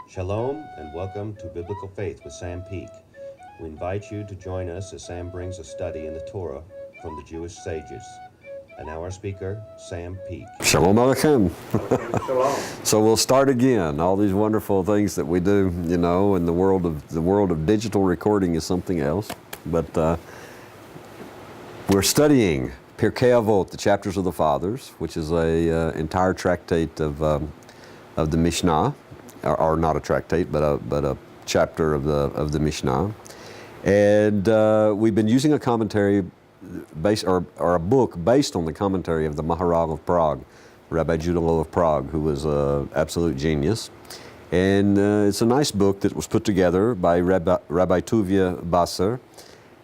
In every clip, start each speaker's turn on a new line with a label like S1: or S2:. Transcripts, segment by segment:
S1: Shalom and welcome to Biblical Faith with Sam Peak. We invite you to join us as Sam brings a study in the Torah from the Jewish sages. And now our speaker, Sam Peak.
S2: Shalom Aleichem.
S3: Shalom.
S2: So we'll start again. All these wonderful things that we do, in the world of digital recording is something else. But we're studying Pirkei Avot, the chapters of the fathers, which is a entire tractate of the Mishnah, or not a tractate, but a chapter of the Mishnah. And we've been using a commentary or a book based on the commentary of the Maharal of Prague, Rabbi Judah Loew of Prague, who was an absolute genius. And it's a nice book that was put together by Rabbi Tuvia Basser.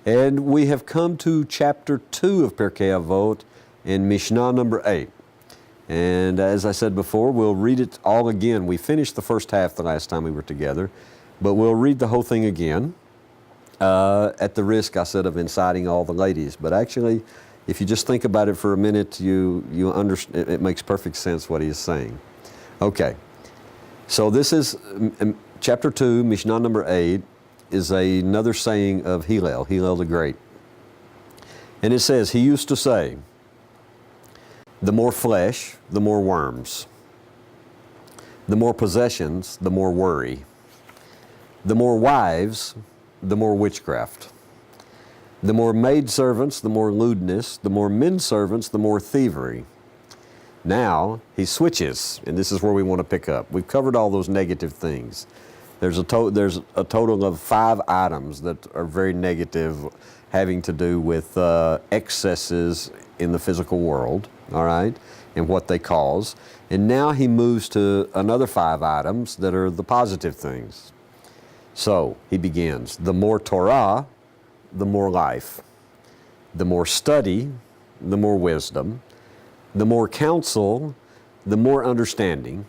S2: And we have come to chapter 2 of Pirkei Avot in Mishnah number 8. And as I said before, we'll read it all again. We finished the first half the last time we were together, but we'll read the whole thing again. At the risk, I said, of inciting all the ladies. But actually, if you just think about it for a minute, you understand. It makes perfect sense what he is saying. Okay, so this is chapter 2, Mishnah number 8, is another saying of Hillel the Great. And it says, he used to say, the more flesh, the more worms. The more possessions, the more worry. The more wives, the more witchcraft. The more maidservants, the more lewdness. The more menservants, the more thievery. Now, he switches, and this is where we want to pick up. We've covered all those negative things. There's a total of 5 items that are very negative, having to do with excesses in the physical world, all right, and what they cause. And now he moves to another 5 items that are the positive things. So he begins, the more Torah, the more life. The more study, the more wisdom. The more counsel, the more understanding.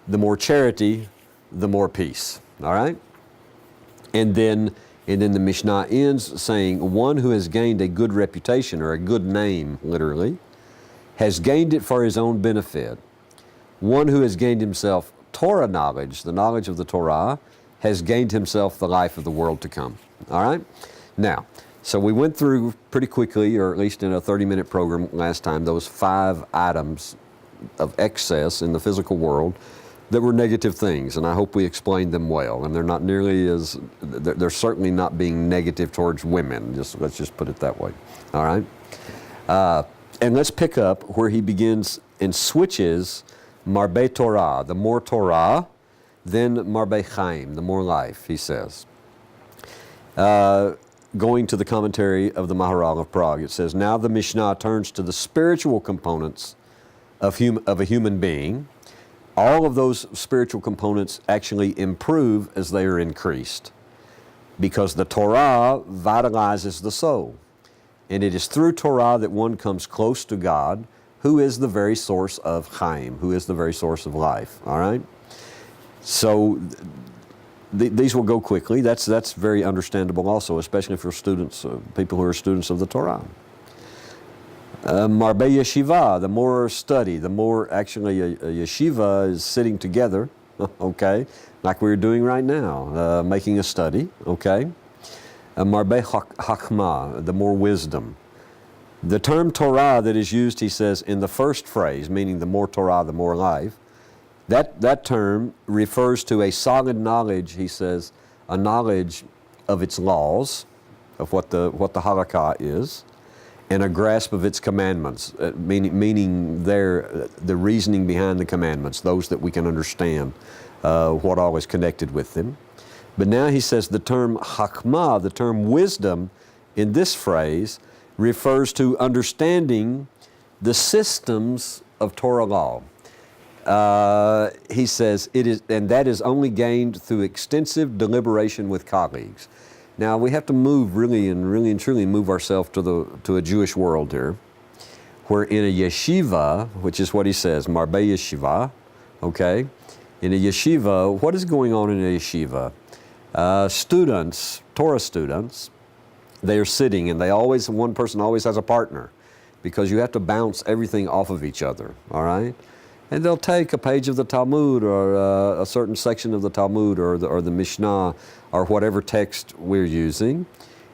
S2: The more charity, the more peace. All right? And then the Mishnah ends saying, one who has gained a good reputation, or a good name, literally, has gained it for his own benefit. One who has gained himself Torah knowledge, the knowledge of the Torah, has gained himself the life of the world to come. All right? Now, so we went through pretty quickly, or at least in a 30-minute program last time, those 5 items of excess in the physical world that were negative things, and I hope we explained them well. And they're not nearly as, they're certainly not being negative towards women. Let's just put it that way. All right? And let's pick up where he begins and switches Marbe Torah, the more Torah, then Marbe Chaim, the more life, he says. Going to the commentary of the Maharal of Prague, it says, now the Mishnah turns to the spiritual components of a human being. All of those spiritual components actually improve as they are increased, because the Torah vitalizes the soul. And it is through Torah that one comes close to God, who is the very source of Chaim, who is the very source of life. All right? So these will go quickly. That's very understandable also, especially for students, people who are students of the Torah. Marbe Yeshiva, the more study, the more actually a yeshiva is sitting together, okay, like we're doing right now, making a study, okay. Marbe Chachma, the more wisdom. The term Torah that is used, he says, in the first phrase, meaning the more Torah, the more life, that term refers to a solid knowledge, he says, a knowledge of its laws, of what the halakha is, and a grasp of its commandments, meaning the reasoning behind the commandments, those that we can understand, what all is connected with them. But now he says the term Chachma, the term wisdom, in this phrase, refers to understanding the systems of Torah law. He says it is, and that is only gained through extensive deliberation with colleagues. Now we have to move really and truly move ourselves to a Jewish world here, where in a yeshiva, which is what he says, Marbe Yeshiva, okay, in a yeshiva, what is going on in a yeshiva? Students, Torah students, they are sitting, and one person always has a partner, because you have to bounce everything off of each other, all right? And they'll take a page of the Talmud or a certain section of the Talmud or the Mishnah or whatever text we're using,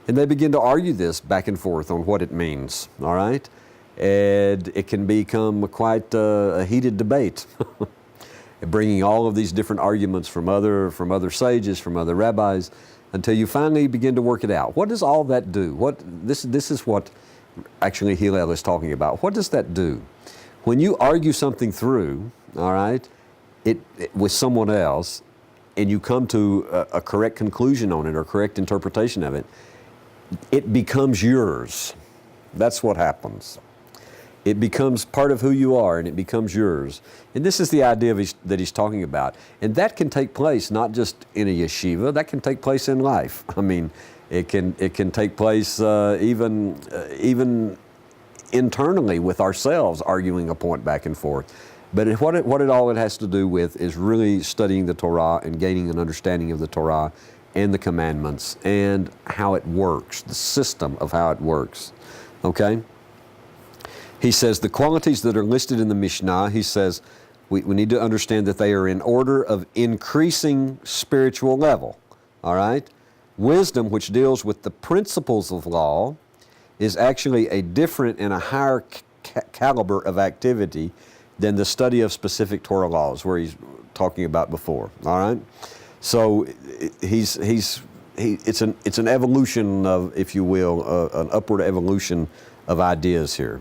S2: and they begin to argue this back and forth on what it means, all right? And it can become quite a heated debate, bringing all of these different arguments from other sages, from other rabbis, until you finally begin to work it out. What does all that do? This is what actually Hillel is talking about. What does that do? When you argue something through, all right, with someone else, and you come to a correct conclusion on it or correct interpretation of it, it becomes yours. That's what happens. It becomes part of who you are, and it becomes yours. And this is the idea that he's talking about. And that can take place not just in a yeshiva, that can take place in life. I mean, it can take place even internally with ourselves, arguing a point back and forth. But what it all has to do with is really studying the Torah and gaining an understanding of the Torah and the commandments and how it works, the system of how it works. Okay? He says the qualities that are listed in the Mishnah, he says we need to understand that they are in order of increasing spiritual level. All right? Wisdom, which deals with the principles of law, is actually a different and a higher caliber of activity than the study of specific Torah laws, where he's talking about before. All right, so it's an evolution of, if you will, an upward evolution of ideas here.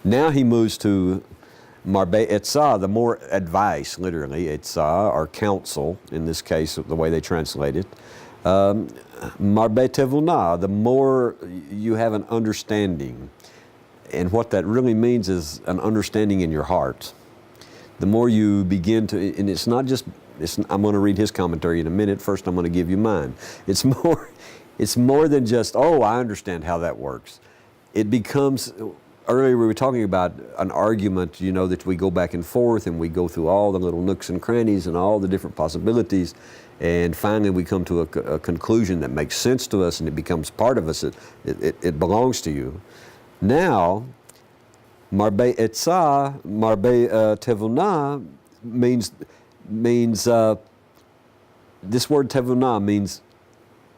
S2: Now he moves to Marbe Etzah, the more advice, literally Etzah, or counsel in this case, the way they translate it. Marbe Tevunah, the more you have an understanding. And what that really means is an understanding in your heart. The more you begin to, and it's not just, I'm going to read his commentary in a minute. First, I'm going to give you mine. It's more than just, oh, I understand how that works. It becomes, earlier we were talking about an argument, you know, that we go back and forth and we go through all the little nooks and crannies and all the different possibilities. And finally we come to a conclusion that makes sense to us and it becomes part of us. It belongs to you. Now, Marbe Etzah, Marbe Tevunah means this word Tevunah means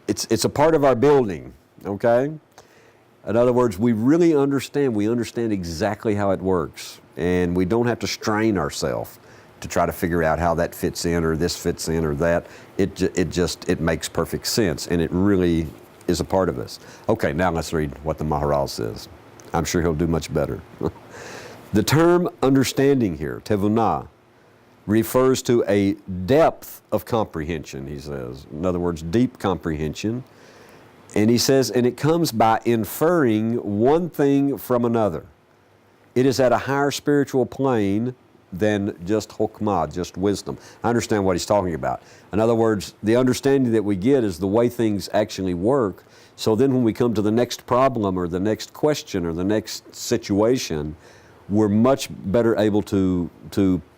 S2: it's a part of our building, okay? In other words, we really understand, we understand exactly how it works, and we don't have to strain ourselves to try to figure out how that fits in or this fits in or that. It makes perfect sense, and it really is a part of us. Okay, now let's read what the Maharal says. I'm sure he'll do much better. The term understanding here, tevunah, refers to a depth of comprehension, he says. In other words, deep comprehension. And he says, and it comes by inferring one thing from another. It is at a higher spiritual plane than just hokmah, just wisdom. I understand what he's talking about. In other words, the understanding that we get is the way things actually work. So then when we come to the next problem or the next question or the next situation, we're much better able to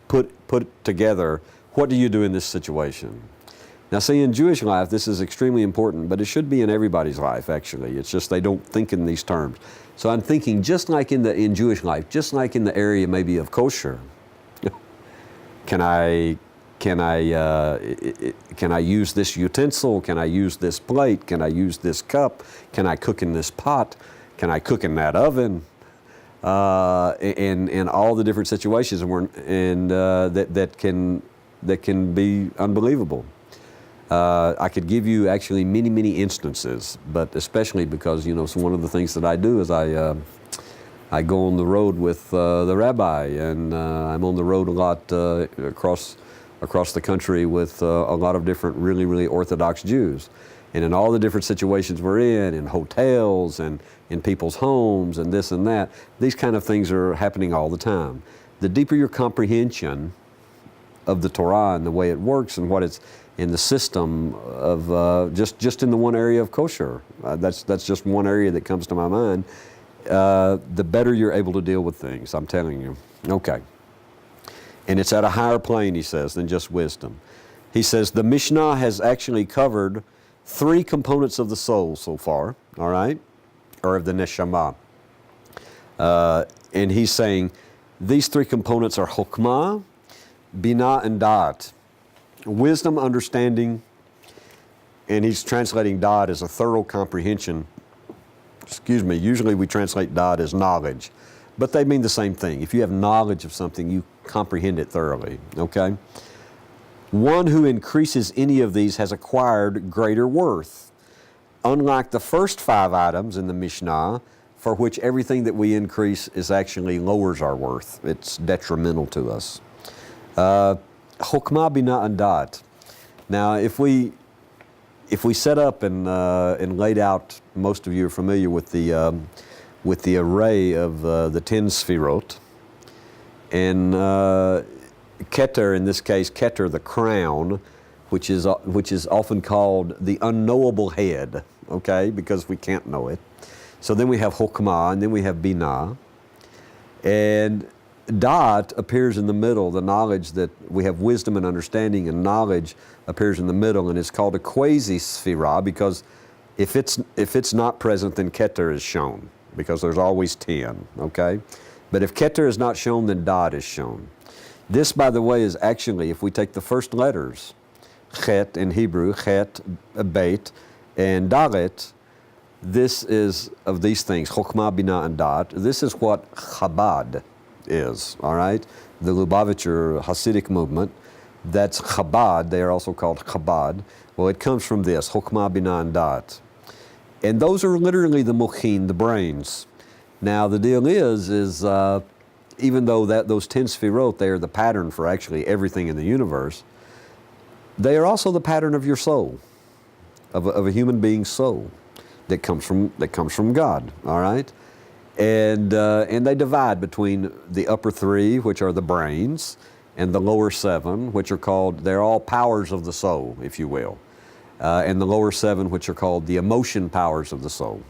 S2: put together, what do you do in this situation? Now see, in Jewish life, this is extremely important, but it should be in everybody's life, actually. It's just they don't think in these terms. So I'm thinking, just like in Jewish life, just like in the area maybe of kosher, can I use this utensil? Can I use this plate? Can I use this cup? Can I cook in this pot? Can I cook in that oven? And all the different situations that can be unbelievable. I could give you actually many instances, but especially because, you know, so one of the things that I do is I go on the road with the rabbi, and I'm on the road a lot across the country with a lot of different really Orthodox Jews. And in all the different situations we're in hotels and in people's homes and this and that, these kind of things are happening all the time. The deeper your comprehension of the Torah and the way it works and what it's in the system of just in the one area of kosher, that's just one area that comes to my mind, the better you're able to deal with things, I'm telling you. Okay. And it's at a higher plane, he says, than just wisdom. He says the Mishnah has actually covered 3 components of the soul so far, all right, or of the neshama. And he's saying These three components are Chokmah, Binah, and Da'at. Wisdom, understanding, and he's translating Da'at as a thorough comprehension. Usually we translate Da'at as knowledge, but they mean the same thing. If you have knowledge of something, you comprehend it thoroughly, okay? One who increases any of these has acquired greater worth. Unlike the first 5 items in the Mishnah, for which everything that we increase is actually lowers our worth. It's detrimental to us. Chokmah, Binah, and Da'at. Now, if we set up and laid out, most of you are familiar with the array of the 10 Sfirot, and Keter, in this case, Keter, the crown, which is often called the unknowable head, okay, because we can't know it. So then we have Chokmah, and then we have Binah. And Da'at appears in the middle, the knowledge that we have wisdom and understanding, and knowledge appears in the middle, and it's called a quasi-sphira, because if it's not present, then Keter is shown, because there's always 10, okay? But if Keter is not shown, then Da'at is shown. This, by the way, is actually, if we take the first letters, Chet in Hebrew, Chet, Beit, and Dalet, this is, of these things, Chokmah, Binah, and Da'at, this is what Chabad is, all right? The Lubavitcher Hasidic movement, that's Chabad. They are also called Chabad. Well, it comes from this, Chokmah, Binah, and Da'at. And those are literally the mochin, the brains. Now, the deal is even though those 10 Sfirot, they are the pattern for actually everything in the universe, they are also the pattern of your soul, of a human being's soul that comes from God, all right? And they divide between the upper 3, which are the brains, and the lower 7, which are called, they're all powers of the soul, if you will. And the lower 7, which are called the emotion powers of the soul.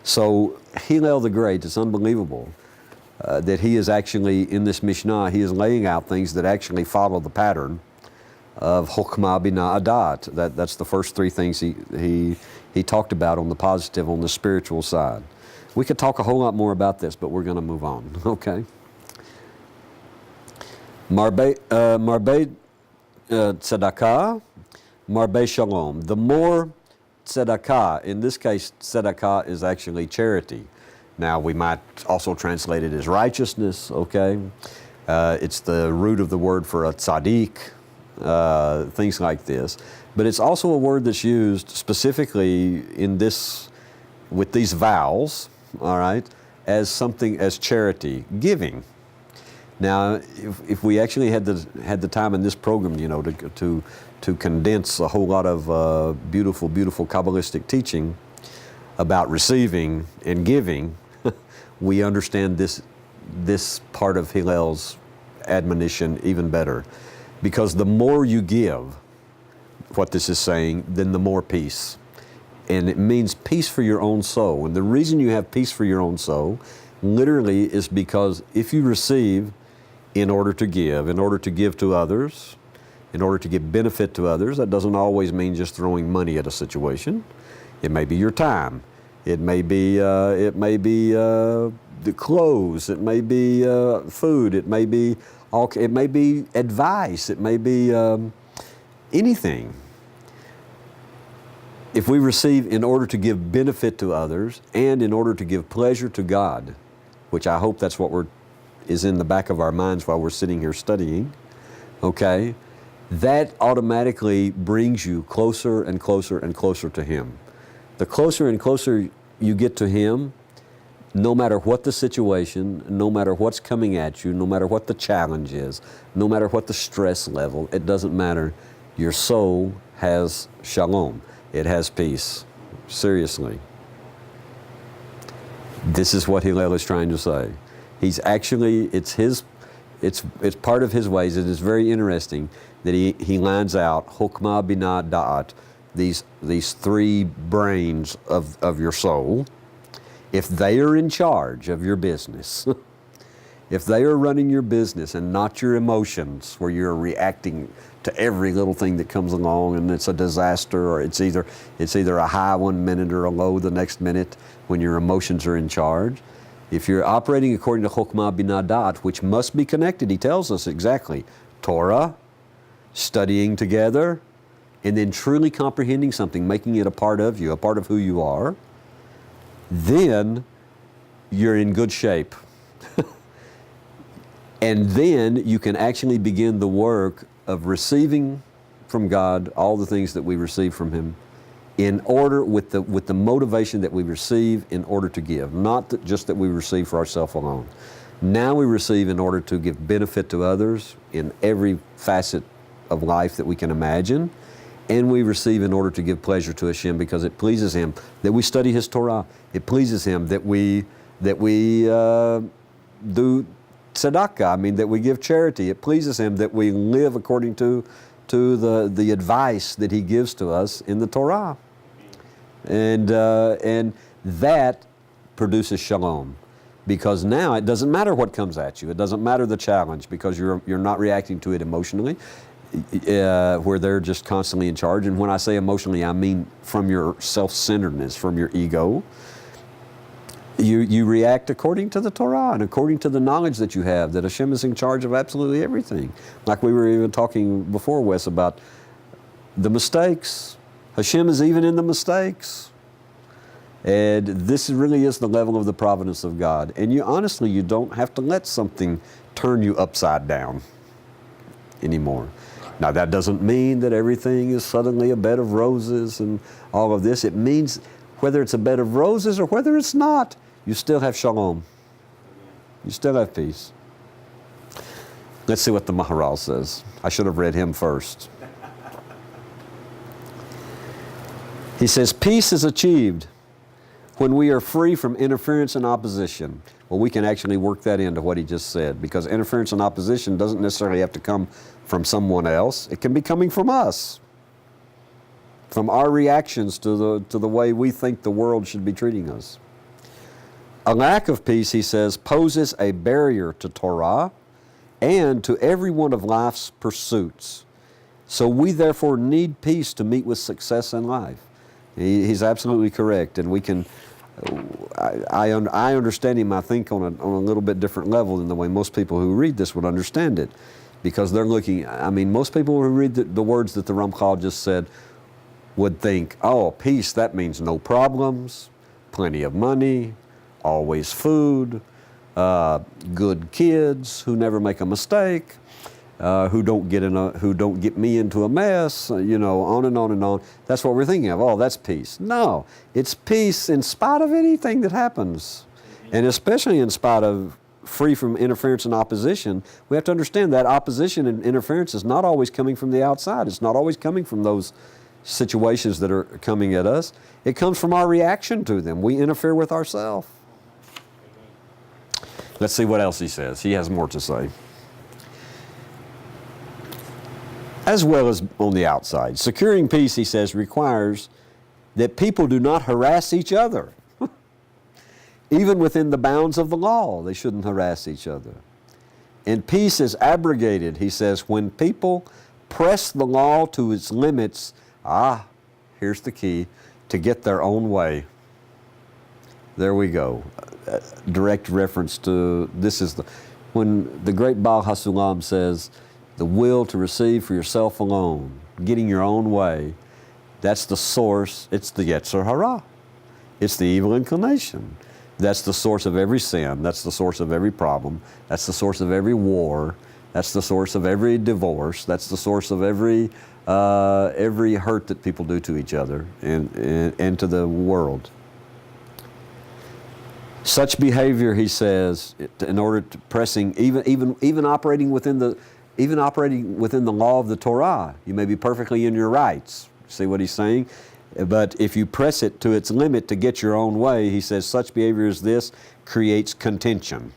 S2: So Hillel the Great, it's unbelievable that he is actually, in this Mishnah, he is laying out things that actually follow the pattern of Chokmah, Binah, Da'at. That's the first 3 things he talked about on the positive, on the spiritual side. We could talk a whole lot more about this, but we're going to move on, okay? Marbe tzedakah, marbe shalom. The more tzedakah, in this case, tzedakah is actually charity. Now, we might also translate it as righteousness, okay? It's the root of the word for a tzaddik, things like this. But it's also a word that's used specifically in this, with these vowels, all right, as something, as charity, giving. Now, if we actually had the time in this program, you know, to condense a whole lot of beautiful Kabbalistic teaching about receiving and giving, we understand this part of Hillel's admonition even better. Because the more you give, what this is saying, then the more peace. And it means peace for your own soul. And the reason you have peace for your own soul, literally, is because if you receive in order to give to others, in order to give benefit to others, that doesn't always mean just throwing money at a situation. It may be your time. It may be the clothes. It may be food. It may be advice. It may be anything. If we receive in order to give benefit to others and in order to give pleasure to God, which I hope that's what is in the back of our minds while we're sitting here studying, okay, that automatically brings you closer and closer and closer to Him. The closer and closer you get to Him, no matter what the situation, no matter what's coming at you, no matter what the challenge is, no matter what the stress level, it doesn't matter. Your soul has shalom. It has peace. Seriously. This is what Hillel is trying to say. He's actually, it's part of his ways. It is very interesting that he lines out Chokmah, Binah, Da'at, these 3 brains of your soul. If they are in charge of your business, if they are running your business and not your emotions, where you're reacting to every little thing that comes along and it's a disaster, or it's either a high one minute or a low the next minute when your emotions are in charge, If you're operating according to Chokhmah Binah Da'at, which must be connected, he tells us exactly, Torah, studying together, and then truly comprehending something, making it a part of you, a part of who you are, then you're in good shape. And then you can actually begin the work of receiving from God all the things that we receive from Him in order, with the motivation that we receive in order to give, not just that we receive for ourselves alone. Now we receive in order to give benefit to others in every facet of life that we can imagine, and we receive in order to give pleasure to Hashem because it pleases Him that we study His Torah. It pleases Him that we do tzedakah, that we give charity. It pleases Him that we live according to the advice that He gives to us in the Torah. And that produces shalom. Because now it doesn't matter what comes at you. It doesn't matter the challenge because you're not reacting to it emotionally, where they're just constantly in charge. And when I say emotionally, I mean from your self-centeredness, from your ego. You react according to the Torah and according to the knowledge that you have, that Hashem is in charge of absolutely everything. Like we were even talking before, Wes, about the mistakes. Hashem is even in the mistakes. And this really is the level of the providence of God. And you don't have to let something turn you upside down anymore. Now that doesn't mean that everything is suddenly a bed of roses and all of this. It means whether it's a bed of roses or whether it's not, you still have shalom. You still have peace. Let's see what the Maharal says. I should have read him first. He says, peace is achieved when we are free from interference and opposition. Well, we can actually work that into what he just said, because interference and opposition doesn't necessarily have to come from someone else. It can be coming from us, from our reactions to the way we think the world should be treating us. A lack of peace, he says, poses a barrier to Torah and to every one of life's pursuits. So we therefore need peace to meet with success in life. He's absolutely correct, and we can. I understand him, I think, on a little bit different level than the way most people who read this would understand it, because they're looking. Most people who read the words that the Ramchal just said would think, "Oh, peace, that means no problems, plenty of money, always food, good kids who never make a mistake." Who don't get me into a mess, on and on and on. That's what we're thinking of. Oh, that's peace. No, it's peace in spite of anything that happens, and especially in spite of free from interference and opposition. We have to understand that opposition and interference is not always coming from the outside. It's not always coming from those situations that are coming at us. It comes from our reaction to them. We interfere with ourselves. Let's see what else he says. He has more to say. As well as on the outside. Securing peace, he says, requires that people do not harass each other. Even within the bounds of the law, they shouldn't harass each other. And peace is abrogated, he says, when people press the law to its limits, here's the key, to get their own way. There we go. Direct reference to, when the great Baal HaSulam says, the will to receive for yourself alone, getting your own way, that's the source. It's the Yetzer Hara. It's the evil inclination. That's the source of every sin. That's the source of every problem. That's the source of every war. That's the source of every divorce. That's the source of every hurt that people do to each other and to the world. Such behavior, he says, in order to pressing, even operating within the law of the Torah, you may be perfectly in your rights. See what he's saying? But if you press it to its limit to get your own way, he says, such behavior as this creates contention.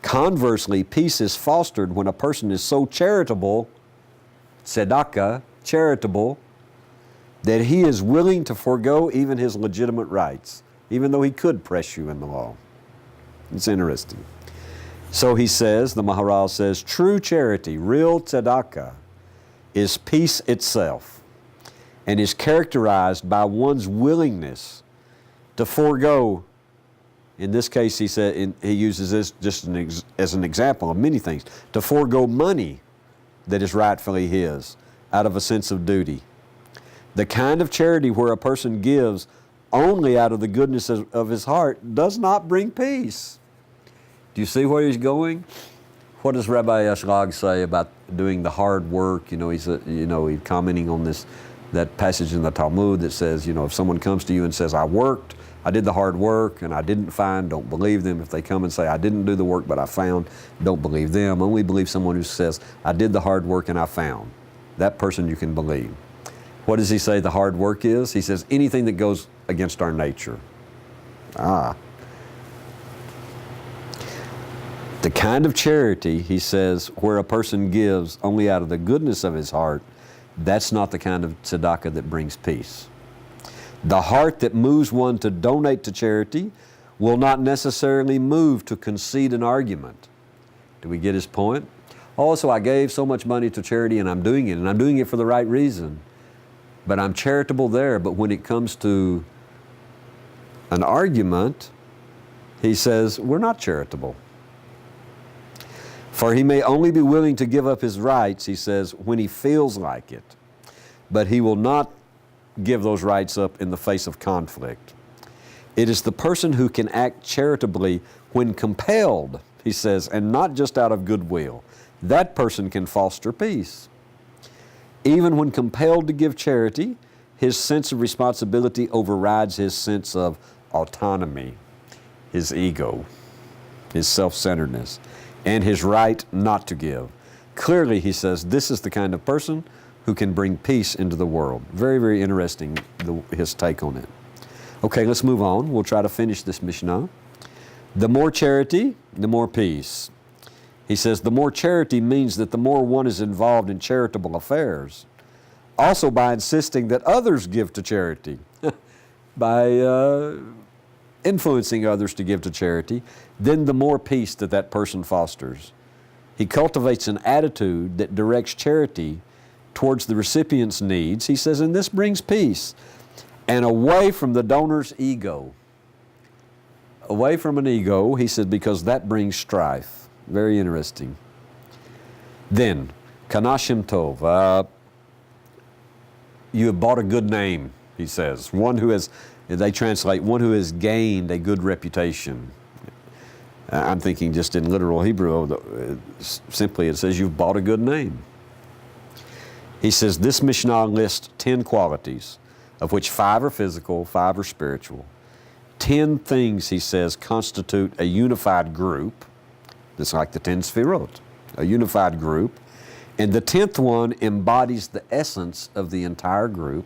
S2: Conversely, peace is fostered when a person is so charitable, tzedakah, charitable, that he is willing to forego even his legitimate rights, even though he could press you in the law. It's interesting. So he says, the Maharal says, true charity, real tzedakah, is peace itself and is characterized by one's willingness to forego In this case, he said he uses this just as an example of many things. To forego money that is rightfully his out of a sense of duty. The kind of charity where a person gives only out of the goodness of his heart does not bring peace. Do you see where he's going? What does Rabbi Ashlag say about doing the hard work? He's commenting on that passage in the Talmud that says, if someone comes to you and says, I did the hard work and I didn't find, don't believe them. If they come and say, I didn't do the work but I found, don't believe them. Only believe someone who says, I did the hard work and I found. That person you can believe. What does he say the hard work is? He says, anything that goes against our nature. The kind of charity, he says, where a person gives only out of the goodness of his heart, that's not the kind of tzedakah that brings peace. The heart that moves one to donate to charity will not necessarily move to concede an argument. Do we get his point? Also, I gave so much money to charity and I'm doing it for the right reason. But I'm charitable there, but when it comes to an argument, he says, we're not charitable. For he may only be willing to give up his rights, he says, when he feels like it. But he will not give those rights up in the face of conflict. It is the person who can act charitably when compelled, he says, and not just out of goodwill. That person can foster peace. Even when compelled to give charity, his sense of responsibility overrides his sense of autonomy, his ego, his self-centeredness, and his right not to give. Clearly, he says, this is the kind of person who can bring peace into the world. Very, very interesting, his take on it. Okay, let's move on. We'll try to finish this Mishnah. The more charity, the more peace. He says the more charity means that the more one is involved in charitable affairs. Also by insisting that others give to charity, by influencing others to give to charity, then the more peace that person fosters. He cultivates an attitude that directs charity towards the recipient's needs, he says, and this brings peace, and away from the donor's ego. Away from an ego, he said, because that brings strife. Very interesting. Then, Kanashim Tov, you have bought a good name, he says. They translate, one who has gained a good reputation. I'm thinking just in literal Hebrew, simply it says you've bought a good name. He says this Mishnah lists 10 qualities, of which 5 are physical, 5 are spiritual. 10 things, he says, constitute a unified group. It's like the 10 Sfirot, a unified group. And the 10th one embodies the essence of the entire group.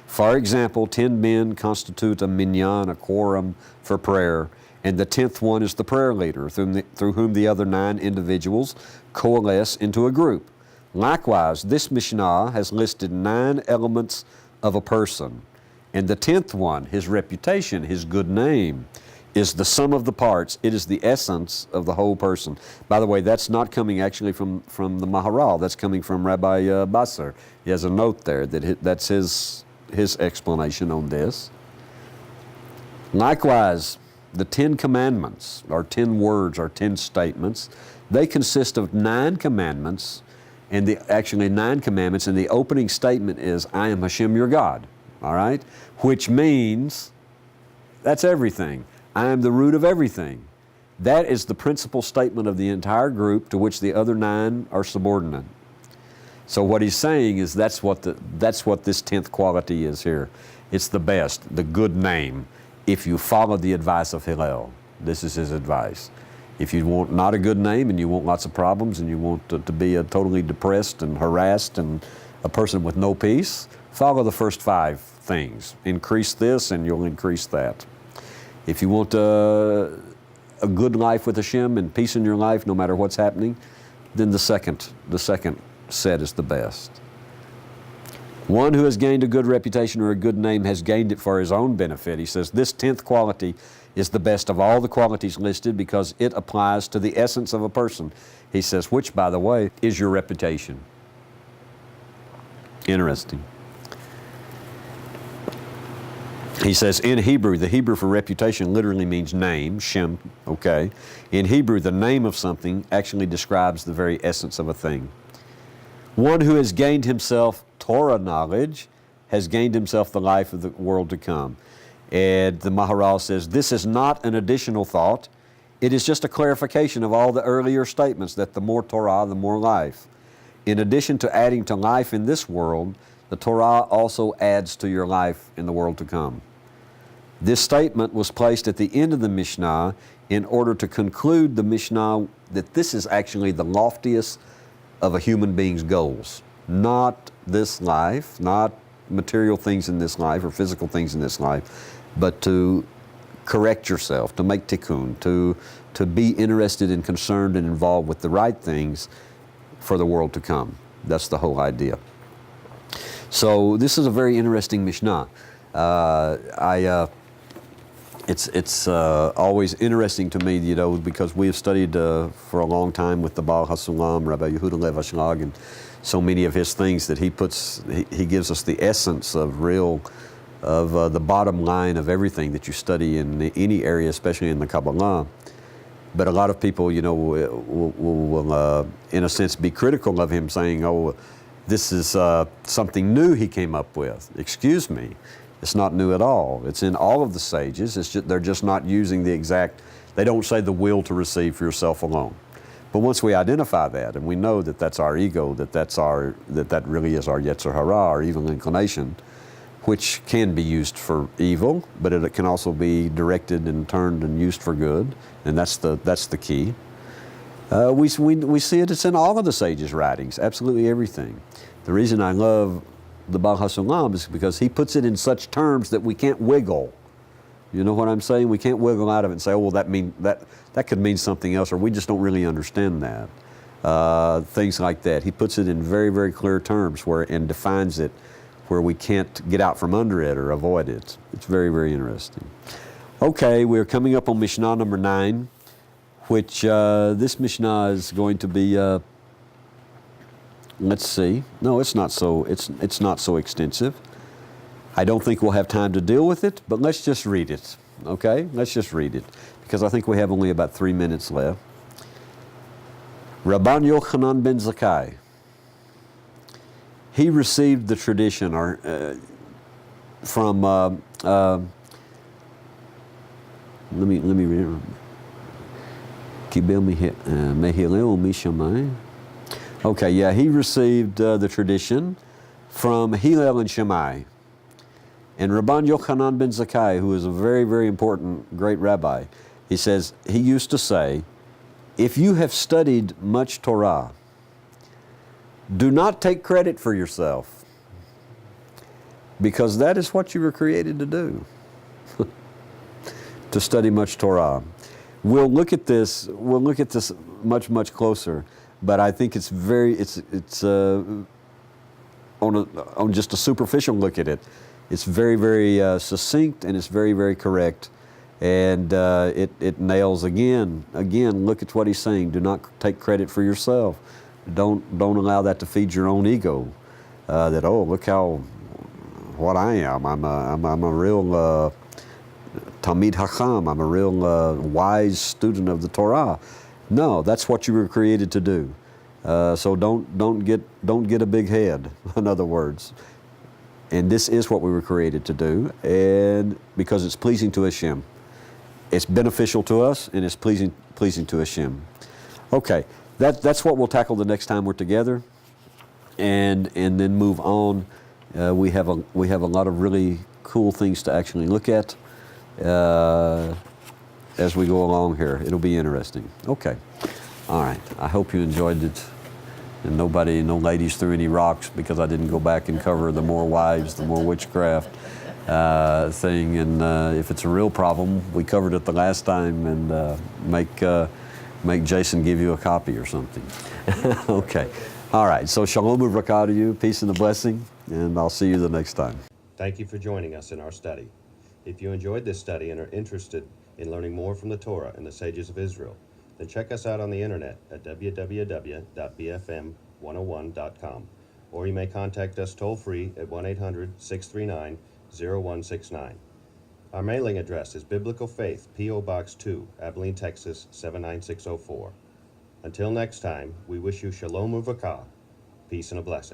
S2: For example, 10 men constitute a minyan, a quorum for prayer, and the 10th one is the prayer leader, through whom the other 9 individuals coalesce into a group. Likewise, this Mishnah has listed 9 elements of a person, and the 10th one, his reputation, his good name, is the sum of the parts. It is the essence of the whole person. By the way, that's not coming actually from the Maharal. That's coming from Rabbi Basar. He has a note there that's his explanation on this. Likewise, the 10 commandments, or 10 words, or 10 statements, they consist of 9 commandments, and actually 9 commandments, and the opening statement is, I am Hashem your God, all right? Which means, that's everything. I am the root of everything. That is the principal statement of the entire group to which the other 9 are subordinate. So what he's saying is that's what this 10th quality is here. It's the best, the good name, if you follow the advice of Hillel. This is his advice. If you want not a good name and you want lots of problems and you want to be totally depressed and harassed and a person with no peace, follow the first 5 things. Increase this and you'll increase that. If you want a good life with Hashem and peace in your life, no matter what's happening, then the second set is the best. One who has gained a good reputation or a good name has gained it for his own benefit. He says this 10th quality is the best of all the qualities listed because it applies to the essence of a person. He says, which, by the way, is your reputation. Interesting. He says in Hebrew, the Hebrew for reputation literally means name, Shem, okay? In Hebrew, the name of something actually describes the very essence of a thing. One who has gained himself Torah knowledge has gained himself the life of the world to come. And the Maharal says, this is not an additional thought. It is just a clarification of all the earlier statements that the more Torah, the more life. In addition to adding to life in this world, the Torah also adds to your life in the world to come. This statement was placed at the end of the Mishnah in order to conclude the Mishnah that this is actually the loftiest of a human being's goals. Not this life, not material things in this life or physical things in this life, but to correct yourself, to make tikkun, to be interested and concerned and involved with the right things for the world to come. That's the whole idea. So this is a very interesting Mishnah. It's always interesting to me, because we have studied for a long time with the Baal HaSulam, Rabbi Yehuda Lev Ashlag, and so many of his things that he gives us the essence of the bottom line of everything that you study in any area, especially in the Kabbalah. But a lot of people, will in a sense be critical of him, saying, "Oh, this is something new he came up with." Excuse me. It's not new at all. It's in all of the sages. They're just not using the exact, they don't say the will to receive for yourself alone. But once we identify that and we know that that's our ego, that really is our Yetzer Hara, our evil inclination, which can be used for evil, but it can also be directed and turned and used for good, and that's the key. We see it, it's in all of the sages' writings, absolutely everything. The reason I love the Baal HaSulam is because he puts it in such terms that we can't wiggle. You know what I'm saying? We can't wiggle out of it and say, oh, well, that could mean something else, or we just don't really understand that. Things like that. He puts it in very, very clear terms and defines it where we can't get out from under it or avoid it. It's very, very interesting. Okay, we're coming up on Mishnah number 9, which this Mishnah is going to be let's see. No, it's not so extensive. I don't think we'll have time to deal with it, but let's just read it. Okay? Let's just read it, because I think we have only about 3 minutes left. Rabban Yochanan ben Zakkai. He received the tradition from let me read it. Kibel mehilel mishamai. Okay, yeah, he received the tradition from Hillel and Shammai. And Rabban Yochanan ben Zakkai, who is a very, very important great rabbi, he used to say, if you have studied much Torah, do not take credit for yourself, because that is what you were created to do, to study much Torah. We'll look at this much, much closer. But I think it's on just a superficial look at it, it's very, very succinct, and it's very, very correct, and it nails again. Look at what he's saying. Do not take credit for yourself. Don't allow that to feed your own ego. That look what I am. I'm a real Talmid Hacham. I'm a real wise student of the Torah. No, that's what you were created to do. So don't get a big head, in other words. And this is what we were created to do, and because it's pleasing to Hashem. It's beneficial to us, and it's pleasing to Hashem. Okay, that's what we'll tackle the next time we're together, and then move on. We have a lot of really cool things to actually look at. As we go along here. It'll be interesting. Okay. All right. I hope you enjoyed it. And no ladies threw any rocks because I didn't go back and cover the more wives, the more witchcraft thing. And if it's a real problem, we covered it the last time, and make Jason give you a copy or something. Okay. All right. So shalom uvracha to you. Peace and a blessing. And I'll see you the next time.
S1: Thank you for joining us in our study. If you enjoyed this study and are interested in learning more from the Torah and the sages of Israel, then check us out on the internet at www.bfm101.com, or you may contact us toll-free at 1-800-639-0169. Our mailing address is Biblical Faith, P.O. Box 2, Abilene, Texas 79604. Until next time, we wish you shalom uvrakah, peace and a blessing.